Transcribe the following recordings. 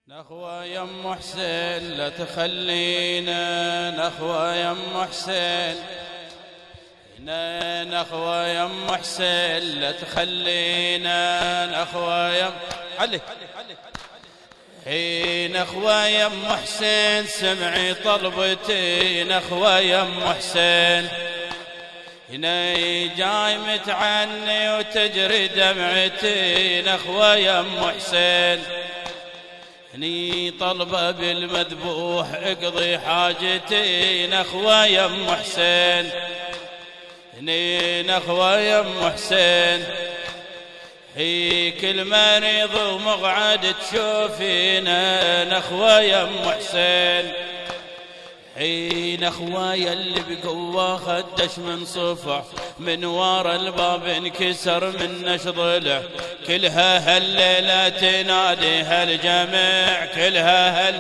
نخوة يا ام حسين لا تخلينا، نخوة يا ام حسين، نخوة يا ام حسين لا تخلينا، نخوة يا علي نخوة يا ام حسين سمعي طلبتي، نخوة يا ام حسين هنا جاي متعني وتجري دمعتي، نخوة يا ام حسين هني طلبة بالمذبوح اقضي حاجتي، نخوة يا ام حسين هني نخوة يا ام حسين هي كل مريض ومقعد تشوفينا، نخوة يا ام حسين هي نخوة يلي بقوة خدش من صفع، من ورا الباب انكسر منش ضلع، كلها هالليلة تنادي هالجميع، كلها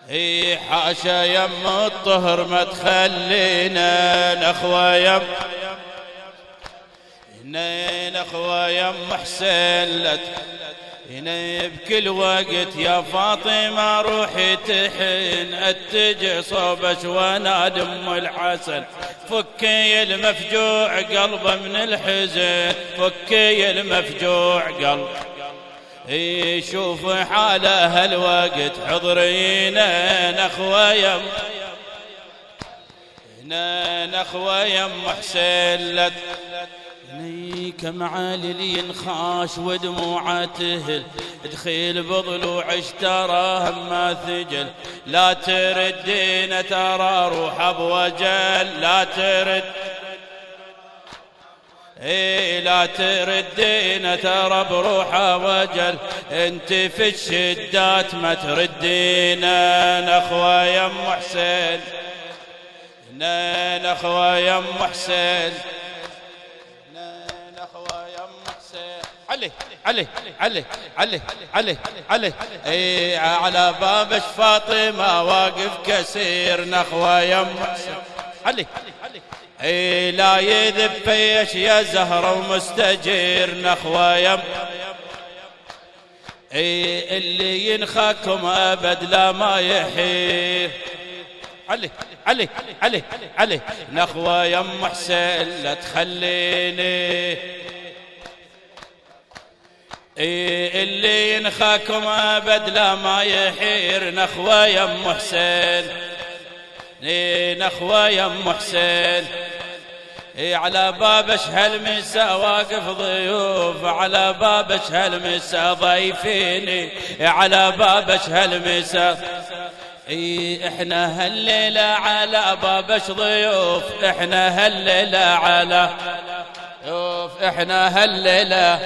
هي حاشا يم الطهر ما تخلينا، نخوة يم نخوة يم حسين لت هنا بكل وقت يا فاطمة روحي تحن، اتجع صوبك وانا دم الحسن، فكي المفجوع قلبه من الحزن، فكي المفجوع قلب شوف حاله هالوقت حضرينا، نخوة يم نخوة يم حسين لت كم عالي ينخاش ودموعه تهل، دخيل بضلوع اشتراه ما ثجل، لا تردين ترى روح بوجل، لا ترد لا تردين ترى بروحه وجل، انت في الشدات ما تردينا، نخوة يا ام حسين نخوة يا ام حسين علي علي علي علي علي علي على بابش فاطمة واقف كسير، نخوة يا ام حسين علي لا يذب فيش يا زهرة ومستجير، نخوة يا اللي ينخاكم ابد لا ما يحير، علي علي علي علي نخوة يا ام حسين لا تخليني اللي ينخاكم ابد لا ما يحير، نخوة يا ام حسين نخوة يا ام حسين على بابش هالمسا واقف ضيوف، على بابش هالمسا ضيفيني، على بابش هالمسا احنا هالليلة على بابش ضيوف، احنا هالليلة على ضيوف، احنا هالليلة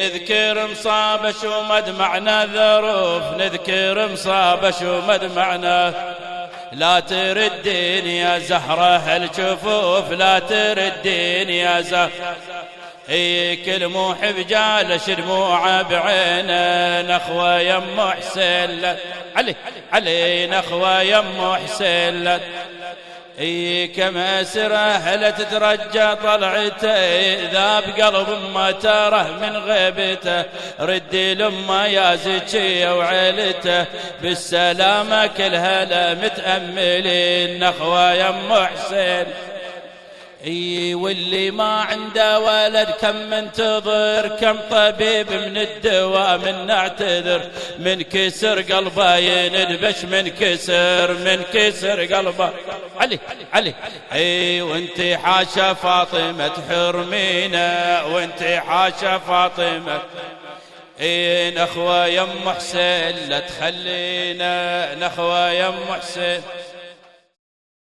نذكر مصابش ومدمعنا ظروف، نذكر مصابش ومدمعنا، لا تردين يا زهرة هالجفوف، لا تردين يا زهرة كل محب جالش دموعه بعينه، نخوة يا ام حسين علي علي نخوة يا ام حسين كم أسره هل تترجى طلعته، ذاب قلب ما تره من غيبته، ردي لما يا زكية وعيلته بالسلامة كلها لا متأملين، نخوة يا ام حسين واللي ما عنده ولد كم منتظر، كم طبيب من الدواء من نعتذر، من كسر قلبه يندبش، من كسر قلبه علي علي وانت حاشا فاطمة تحرمينا، وانت حاشا فاطمة نخوة يا ام حسين لا تخلينا، نخوة يا ام حسين